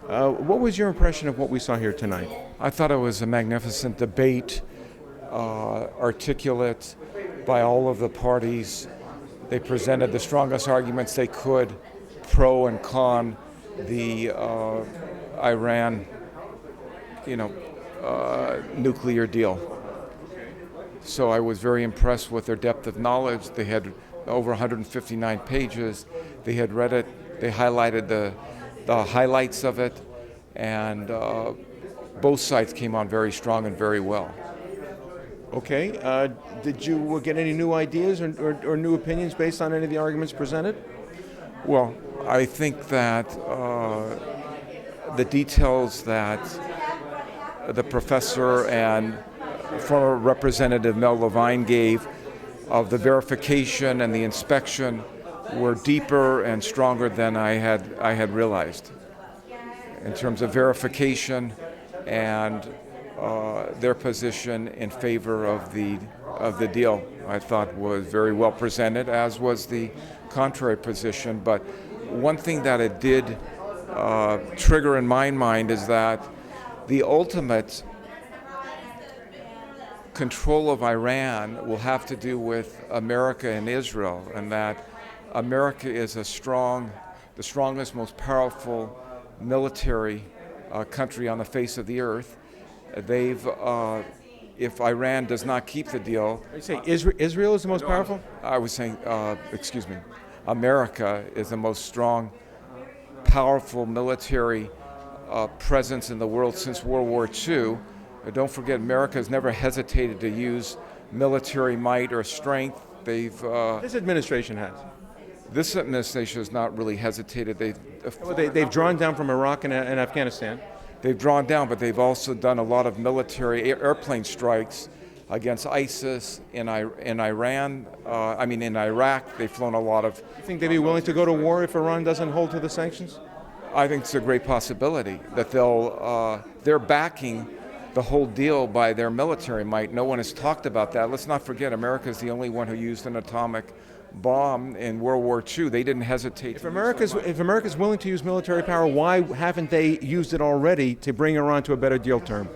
What was your impression of what we saw here tonight? I thought it was a magnificent debate, articulate by all of the parties. They presented the strongest arguments they could, pro and con the Iran, nuclear deal. So I was very impressed with their depth of knowledge. They had over 159 pages. They had read it. They highlighted the highlights of it, and both sides came on very strong and very well. Okay. Did you get any new ideas or new opinions based on any of the arguments presented? Well, I think that the details that the professor and former Representative Mel Levine gave of the verification and the inspection were deeper and stronger than I had realized in terms of verification and their position in favor of the deal. I thought was very well presented, as was the contrary position. But one thing that it did trigger in my mind is that the ultimate control of Iran will have to do with America and Israel, and that America is the strongest, most powerful military country on the face of the earth. If Iran does not keep the deal... You say Israel is the most powerful? I was saying, America is the most strong, powerful military presence in the world since World War II. Don't forget, America has never hesitated to use military might or strength. This administration has. This administration has not really hesitated. They've drawn down from Iraq and Afghanistan. They've drawn down, but they've also done a lot of military airplane strikes against ISIS in Iran. In Iraq, they've flown a lot of... You think they'd be willing to go to war if Iran doesn't hold to the sanctions? I think it's a great possibility that they're backing the whole deal by their military might. No one has talked about that. Let's not forget, America is the only one who used an atomic bomb in World War II. They didn't hesitate. If America's willing to use military power, why haven't they used it already to bring Iran to a better deal term?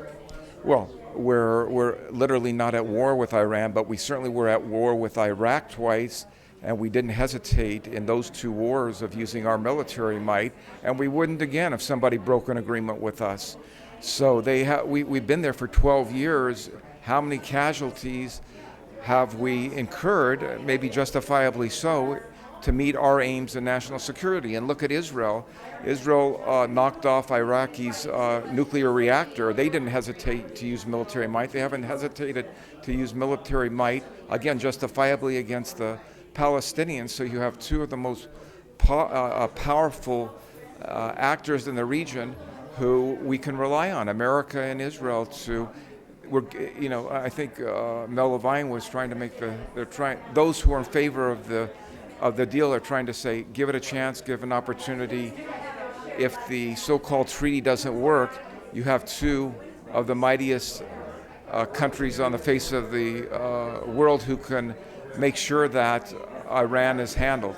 Well, we're literally not at war with Iran, but we certainly were at war with Iraq twice, and we didn't hesitate in those two wars of using our military might, and we wouldn't again if somebody broke an agreement with us. So we've been there for 12 years. How many casualties have we incurred, maybe justifiably so, to meet our aims in national security? And look at Israel. Israel knocked off Iraqi's nuclear reactor. They didn't hesitate to use military might. They haven't hesitated to use military might, again, justifiably against the Palestinians. So you have two of the most powerful actors in the region who we can rely on, America and Israel, I think Mel Levine was trying to make those who are in favor of the deal are trying to say, give it a chance, give an opportunity. If the so-called treaty doesn't work, you have two of the mightiest countries on the face of the world who can make sure that Iran is handled.